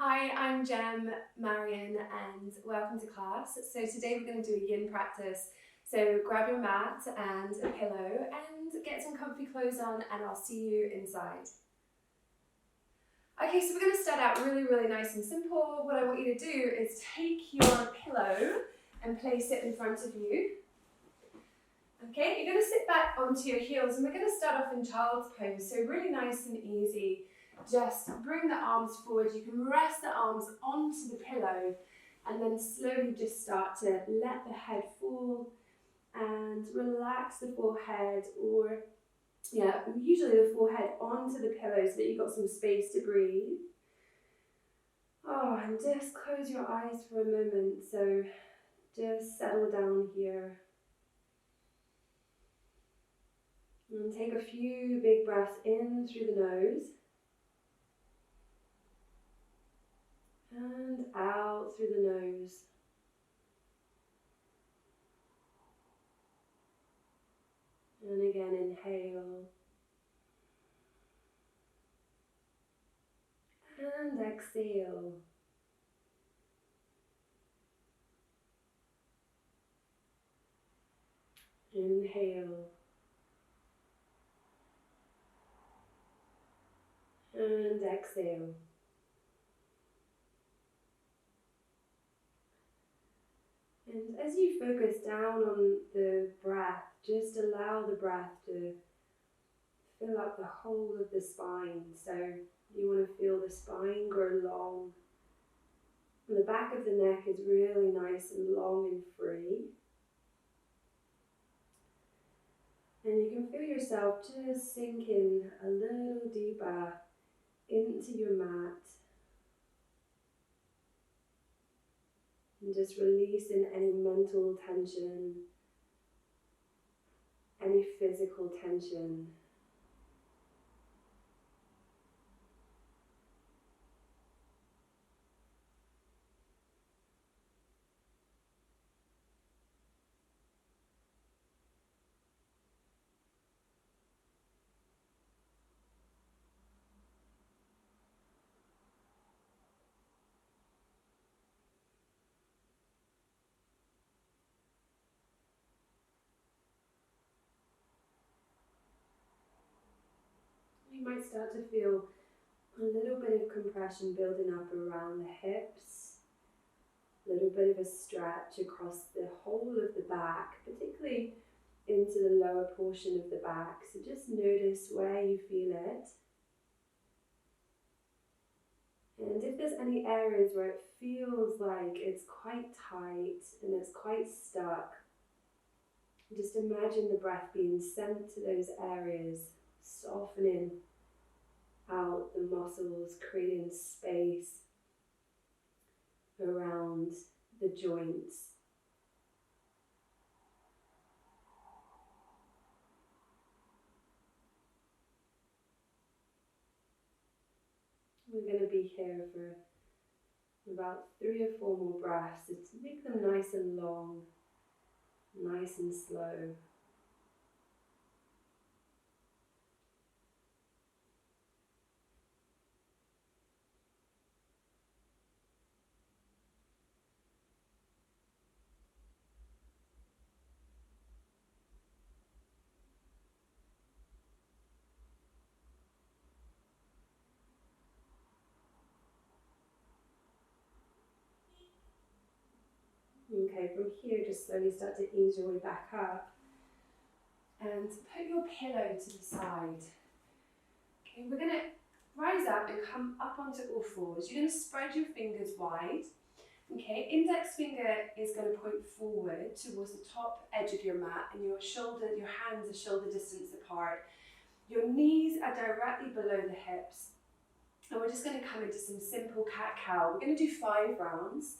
Hi, I'm Jem Marion and welcome to class. So today we're going to do a yin practice. So grab your mat and a pillow and get some comfy clothes on and I'll see you inside. Okay, so we're going to start out really nice and simple. What I want you to do is take your pillow and place it in front of you. Okay, you're going to sit back onto your heels and we're going to start off in child's pose. So really nice and easy. Just bring the arms forward. You can rest the arms onto the pillow and then slowly just start to let the head fall and relax the forehead, or usually the forehead onto the pillow so that you've got some space to breathe. And just close your eyes for a moment. So just settle down here. And take a few big breaths in through the nose. And out through the nose. And again, inhale. And exhale. Inhale. And exhale. And as you focus down on the breath, just allow the breath to fill up the whole of the spine. So you want to feel the spine grow long. And the back of the neck is really nice and long and free. And you can feel yourself just sinking a little deeper into your mat. And just releasing any mental tension, any physical tension. You might start to feel a little bit of compression building up around the hips, a little bit of a stretch across the whole of the back, particularly into the lower portion of the back. So just notice where you feel it. And if there's any areas where it feels like it's quite tight and it's quite stuck, just imagine the breath being sent to those areas, softening out the muscles, creating space around the joints. We're going to be here for about 3 or 4 more breaths. So to make them nice and long, nice and slow. Okay, from here just slowly start to ease your way back up and put your pillow to the side. Okay, we're going to rise up and come up onto all fours. You're going to spread your fingers wide. Okay, index finger is going to point forward towards the top edge of your mat and your hands are shoulder distance apart. Your knees are directly below the hips. And we're just going to come into some simple cat-cow. We're going to do 5 rounds.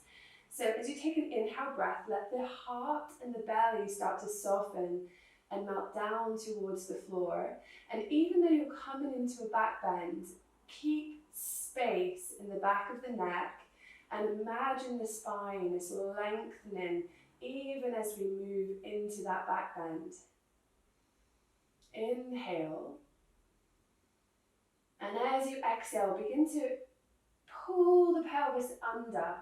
So as you take an inhale breath, let the heart and the belly start to soften and melt down towards the floor. And even though you're coming into a back bend, keep space in the back of the neck and imagine the spine is lengthening even as we move into that back bend. Inhale. And as you exhale, begin to pull the pelvis under,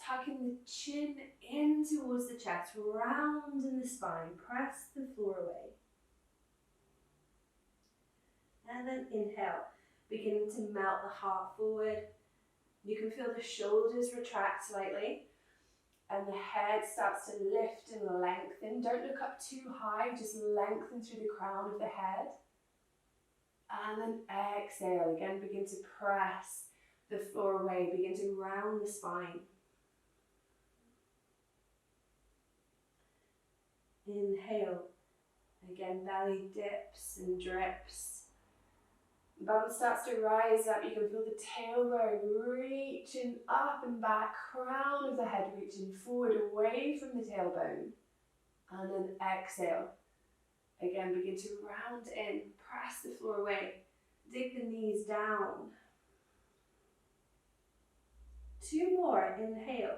tucking the chin in towards the chest, round in the spine, press the floor away. And then inhale, beginning to melt the heart forward. You can feel the shoulders retract slightly and the head starts to lift and lengthen. Don't look up too high, just lengthen through the crown of the head. And then exhale, again begin to press the floor away, begin to round the spine. Inhale, again belly dips and drips. Bum starts to rise up, you can feel the tailbone reaching up and back, crown of the head reaching forward away from the tailbone. And then exhale. Again, begin to round in, press the floor away, dig the knees down. 2 more, inhale.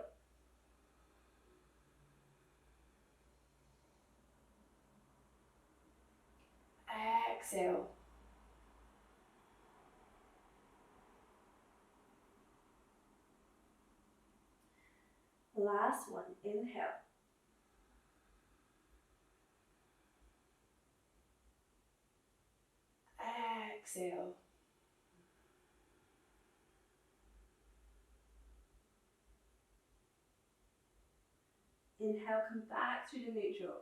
Exhale. Last one, inhale. Exhale. Inhale, come back through to neutral.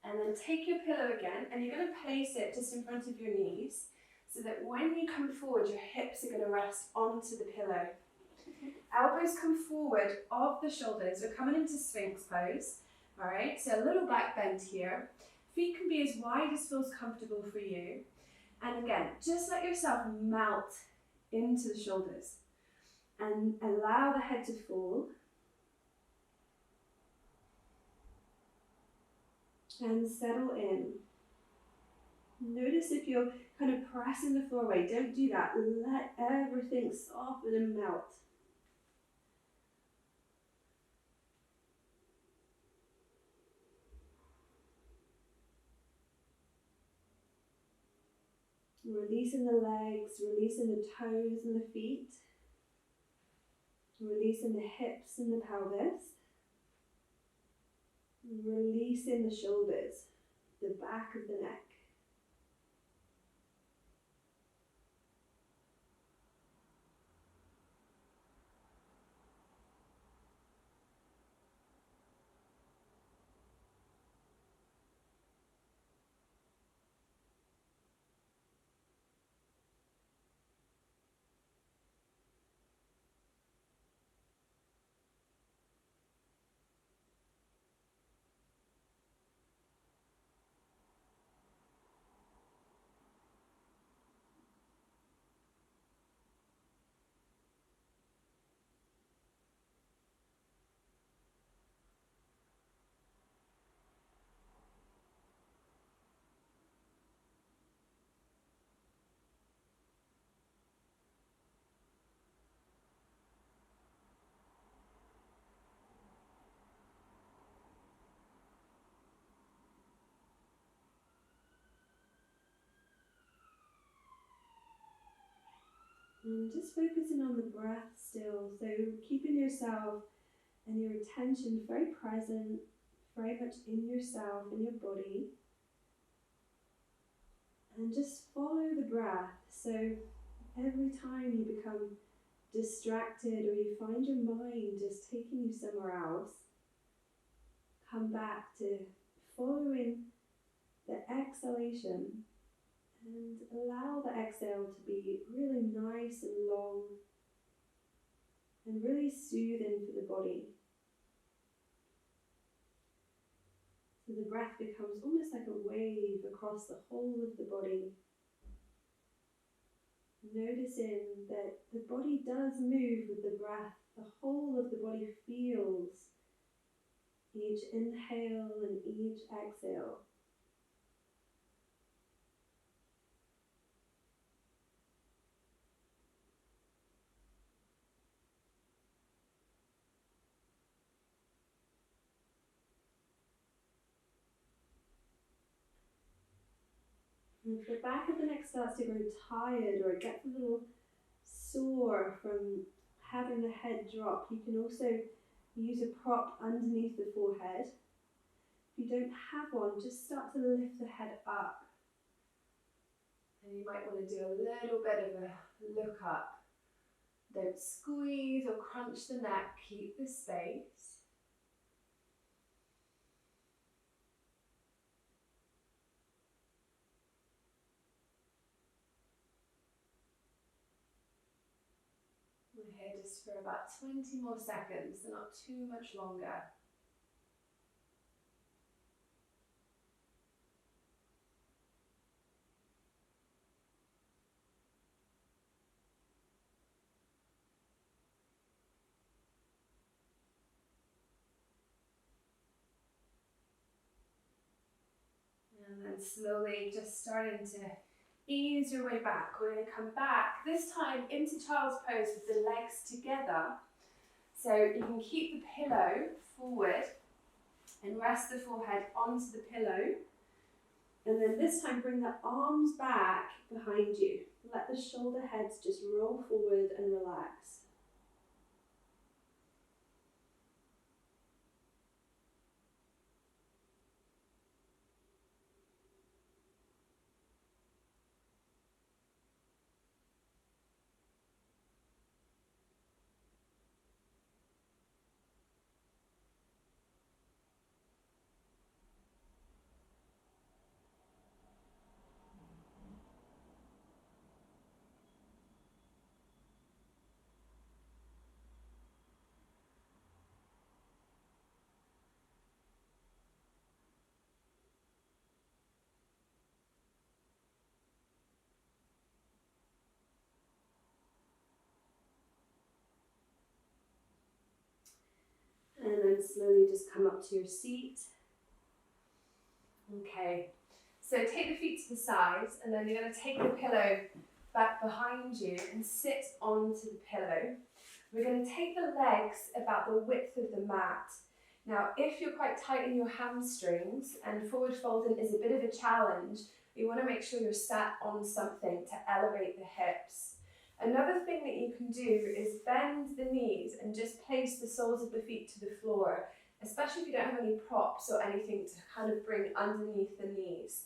And then take your pillow again, and you're going to place it just in front of your knees, so that when you come forward, your hips are going to rest onto the pillow. Elbows come forward off the shoulders. We're coming into Sphinx pose. All right, so a little back bend here. Feet can be as wide as feels comfortable for you. And again, just let yourself melt into the shoulders and allow the head to fall. And settle in. Notice if you're kind of pressing the floor away. Don't do that. Let everything soften and melt. Releasing the legs, releasing the toes and the feet. Releasing the hips and the pelvis. Releasing the shoulders, the back of the neck. And just focusing on the breath still, so keeping yourself and your attention very present, very much in yourself, in your body. And just follow the breath. So every time you become distracted or you find your mind just taking you somewhere else, come back to following the exhalation. And allow the exhale to be really nice and long and really soothing for the body. So the breath becomes almost like a wave across the whole of the body. Noticing that the body does move with the breath. The whole of the body feels each inhale and each exhale. And if the back of the neck starts to grow tired or it gets a little sore from having the head drop, you can also use a prop underneath the forehead. If you don't have one, just start to lift the head up. And you might want to do a little bit of a look up. Don't squeeze or crunch the neck, keep the space. We're here just for about 20 more seconds, so not too much longer. And then slowly just starting to ease your way back. We're going to come back, this time into child's pose with the legs together. So you can keep the pillow forward and rest the forehead onto the pillow. And then this time bring the arms back behind you. Let the shoulder heads just roll forward and relax. And then slowly just come up to your seat. Okay, so take the feet to the sides, and then you're going to take the pillow back behind you and sit onto the pillow. We're going to take the legs about the width of the mat. Now, if you're quite tight in your hamstrings and forward folding is a bit of a challenge, you want to make sure you're sat on something to elevate the hips. Another thing that you can do is bend the knees and just place the soles of the feet to the floor, especially if you don't have any props or anything to kind of bring underneath the knees.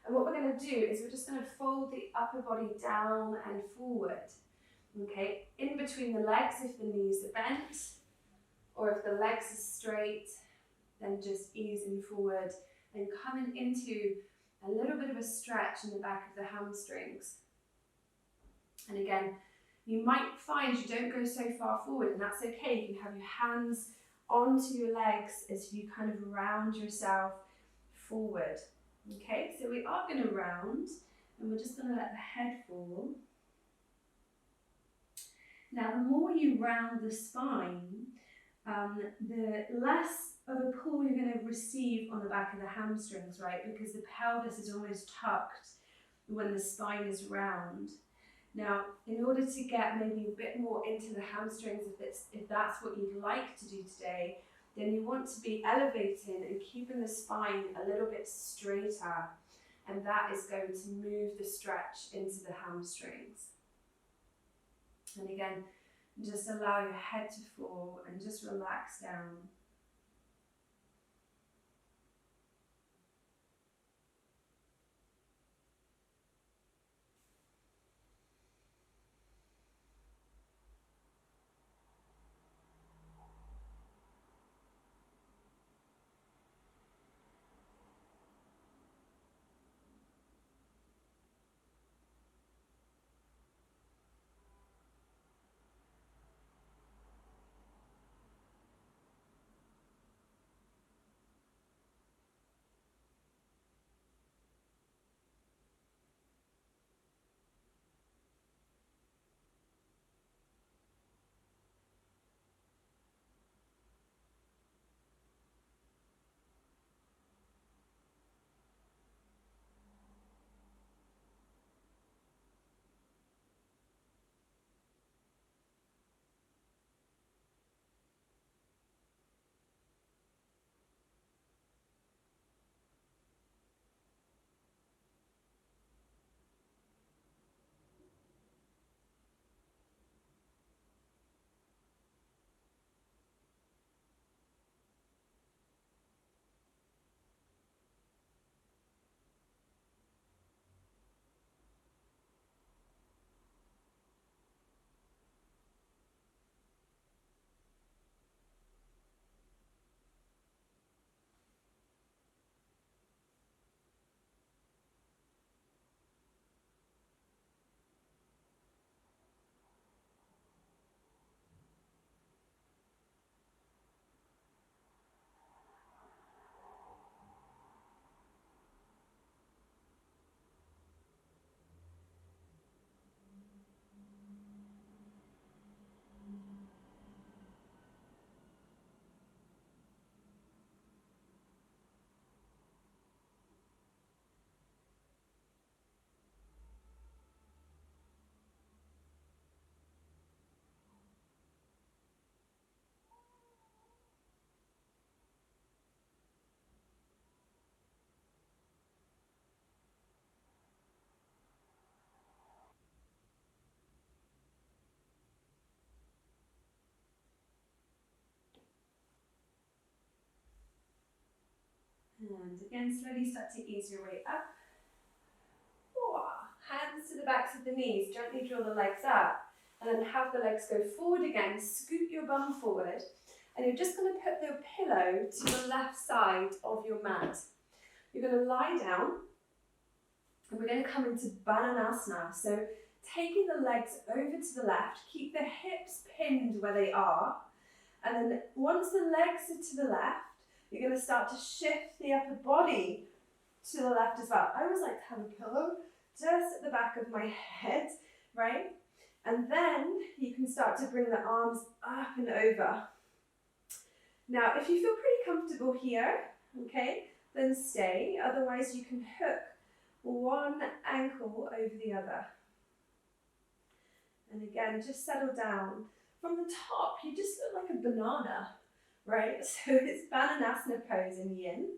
And what we're going to do is we're just going to fold the upper body down and forward. Okay, in between the legs if the knees are bent, or if the legs are straight, then just easing forward and coming into a little bit of a stretch in the back of the hamstrings. And again, you might find you don't go so far forward, and that's okay. You can have your hands onto your legs as you kind of round yourself forward. Okay, so we are going to round, and we're just going to let the head fall. Now, the more you round the spine, the less of a pull you're going to receive on the back of the hamstrings, right? Because the pelvis is almost tucked when the spine is round. Now, in order to get maybe a bit more into the hamstrings, if that's what you'd like to do today, then you want to be elevating and keeping the spine a little bit straighter, and that is going to move the stretch into the hamstrings. And again, just allow your head to fall and just relax down. And again, slowly start to ease your way up. Hands to the backs of the knees, gently draw the legs up. And then have the legs go forward again, scoot your bum forward. And you're just going to put the pillow to the left side of your mat. You're going to lie down. And we're going to come into Bananasana. So taking the legs over to the left, keep the hips pinned where they are. And then once the legs are to the left, you're going to start to shift the upper body to the left as well. I always like to have a pillow just at the back of my head, right? And then you can start to bring the arms up and over. Now, if you feel pretty comfortable here, okay, then stay. Otherwise, you can hook one ankle over the other. And again, just settle down. From the top, you just look like a banana, right? So it's Bananasana pose in Yin.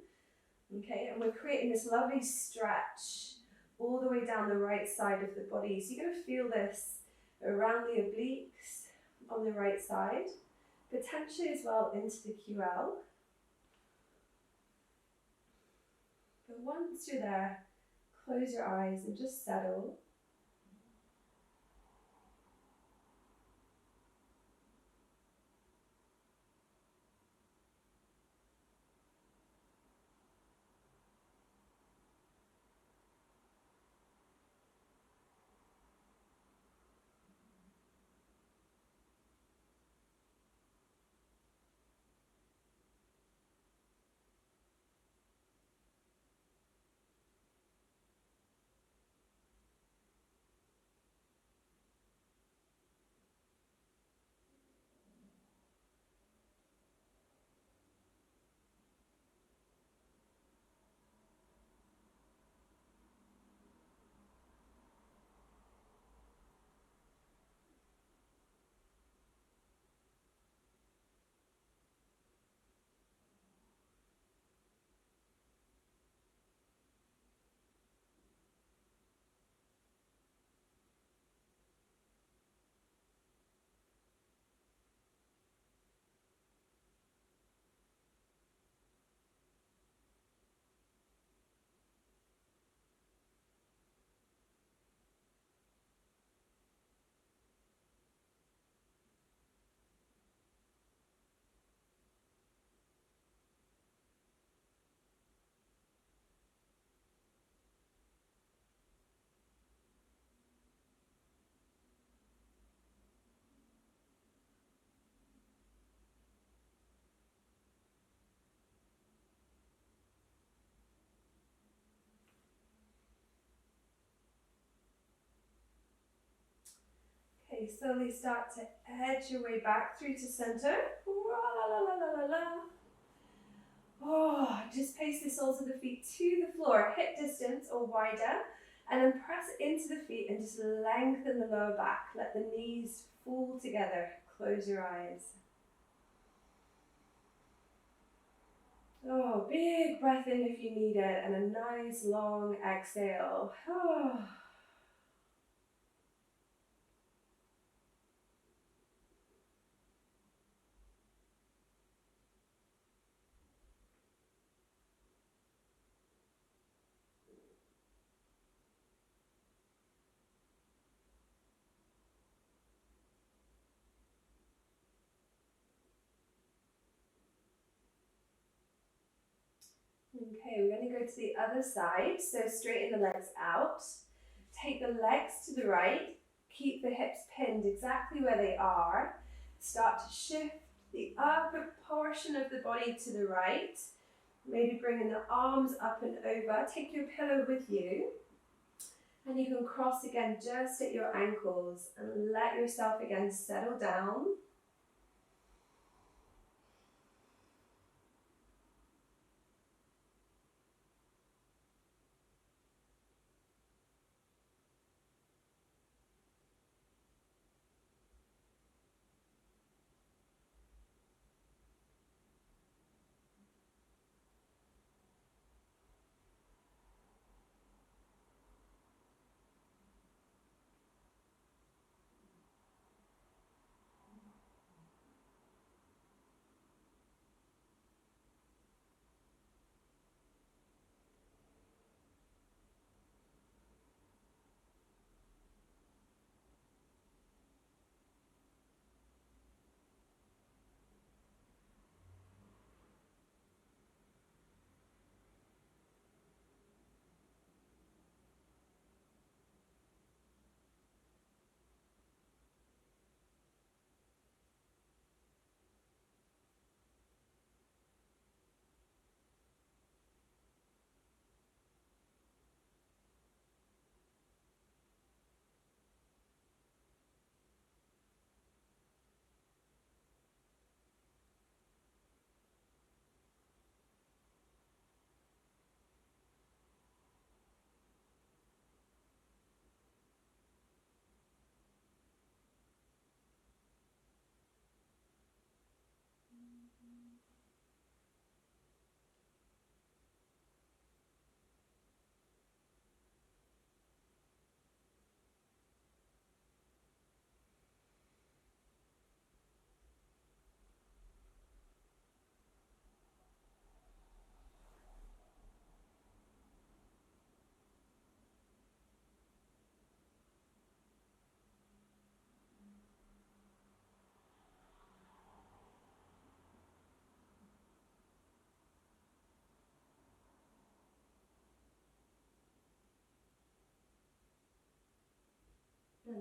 Okay, and we're creating this lovely stretch all the way down the right side of the body. So you're going to feel this around the obliques on the right side, potentially as well into the QL. But once you're there, close your eyes and just settle. Okay, slowly start to edge your way back through to center. La, la, la, la, la, la. Oh, just place the soles of the feet to the floor, hip distance or wider, and then press into the feet and just lengthen the lower back. Let the knees fall together. Close your eyes. Oh, big breath in if you need it, and a nice long exhale. Oh. Okay, we're going to go to the other side. So straighten the legs out. Take the legs to the right. Keep the hips pinned exactly where they are. Start to shift the upper portion of the body to the right. Maybe bringing the arms up and over. Take your pillow with you. And you can cross again just at your ankles and let yourself again settle down.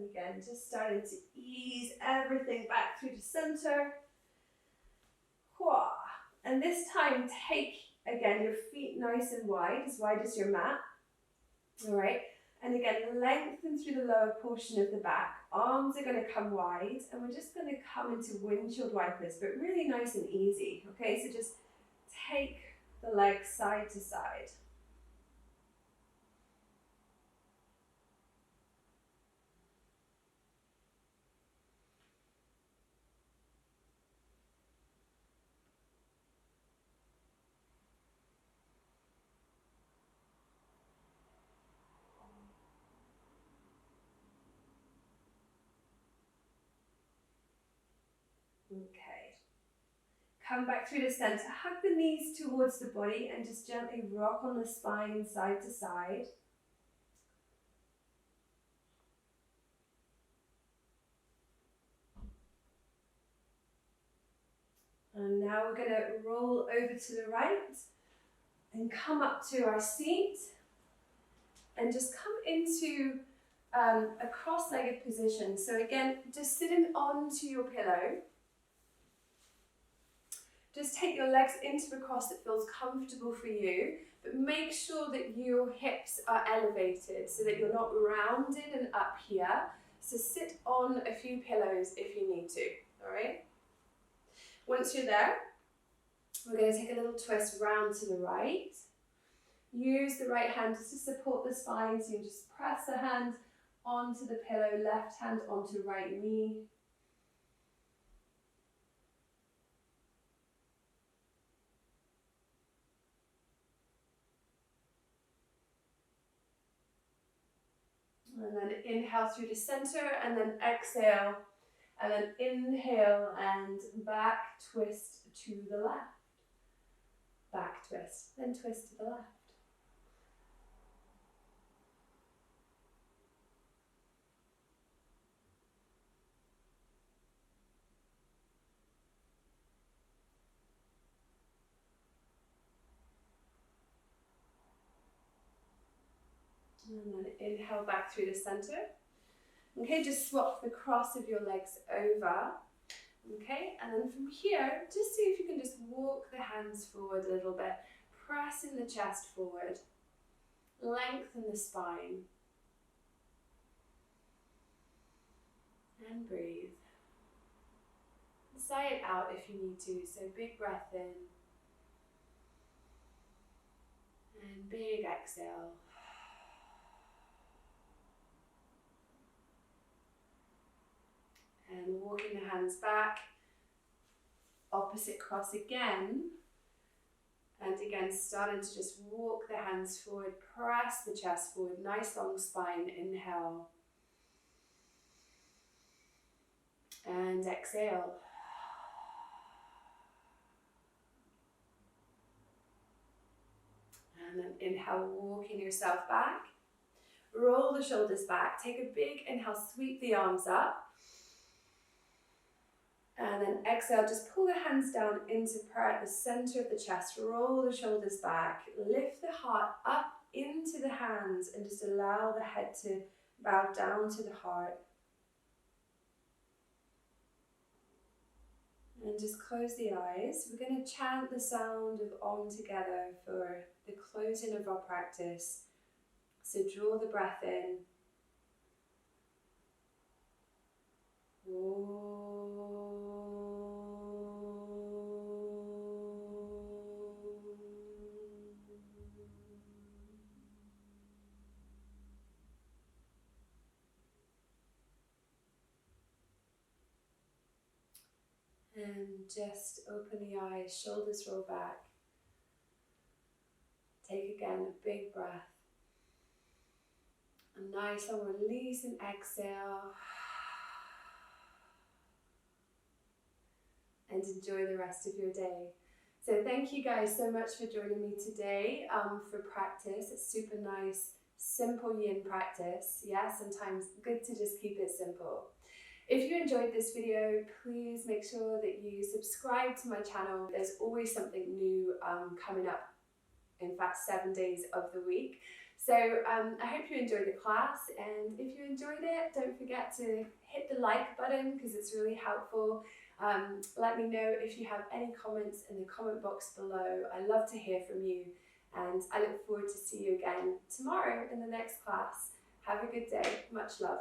And again, just starting to ease everything back through the center. And this time, take, again, your feet nice and wide as your mat. All right. And again, lengthen through the lower portion of the back. Arms are going to come wide, and we're just going to come into windshield wipers, but really nice and easy. Okay, so just take the legs side to side. Okay. Come back through the center. Hug the knees towards the body and just gently rock on the spine side to side. And now we're going to roll over to the right and come up to our seat and just come into a cross-legged position. So again, just sitting onto your pillow. Just take your legs into the cross that feels comfortable for you, but make sure that your hips are elevated so that you're not rounded and up here. So sit on a few pillows if you need to, all right? Once you're there, we're going to take a little twist round to the right. Use the right hand just to support the spine, so you just press the hand onto the pillow, left hand onto right knee. And then inhale through the center, and then exhale, and then inhale and back twist to the left. Back twist, then twist to the left. And then inhale back through the center. Okay, just swap the cross of your legs over. Okay, and then from here, just see if you can just walk the hands forward a little bit, pressing the chest forward, lengthen the spine, and breathe. Sigh it out if you need to, so big breath in, and big exhale. And walking the hands back, opposite cross again, and again starting to just walk the hands forward, press the chest forward, nice long spine, inhale, and exhale. And then inhale, walking yourself back, roll the shoulders back, take a big inhale, sweep the arms up. And then exhale, just pull the hands down into prayer at the center of the chest. Roll the shoulders back. Lift the heart up into the hands and just allow the head to bow down to the heart. And just close the eyes. We're going to chant the sound of Om together for the closing of our practice. So draw the breath in. And just open the eyes, shoulders roll back. Take again a big breath. A nice long release and exhale. And enjoy the rest of your day. So thank you guys so much for joining me today for practice. It's super nice, simple yin practice. Yeah, sometimes good to just keep it simple. If you enjoyed this video, please make sure that you subscribe to my channel. There's always something new coming up, in fact 7 days of the week. So I hope you enjoyed the class, and if you enjoyed it, don't forget to hit the like button because it's really helpful. Let me know if you have any comments in the comment box below. I love to hear from you, and I look forward to see you again tomorrow in the next class. Have a good day. Much love.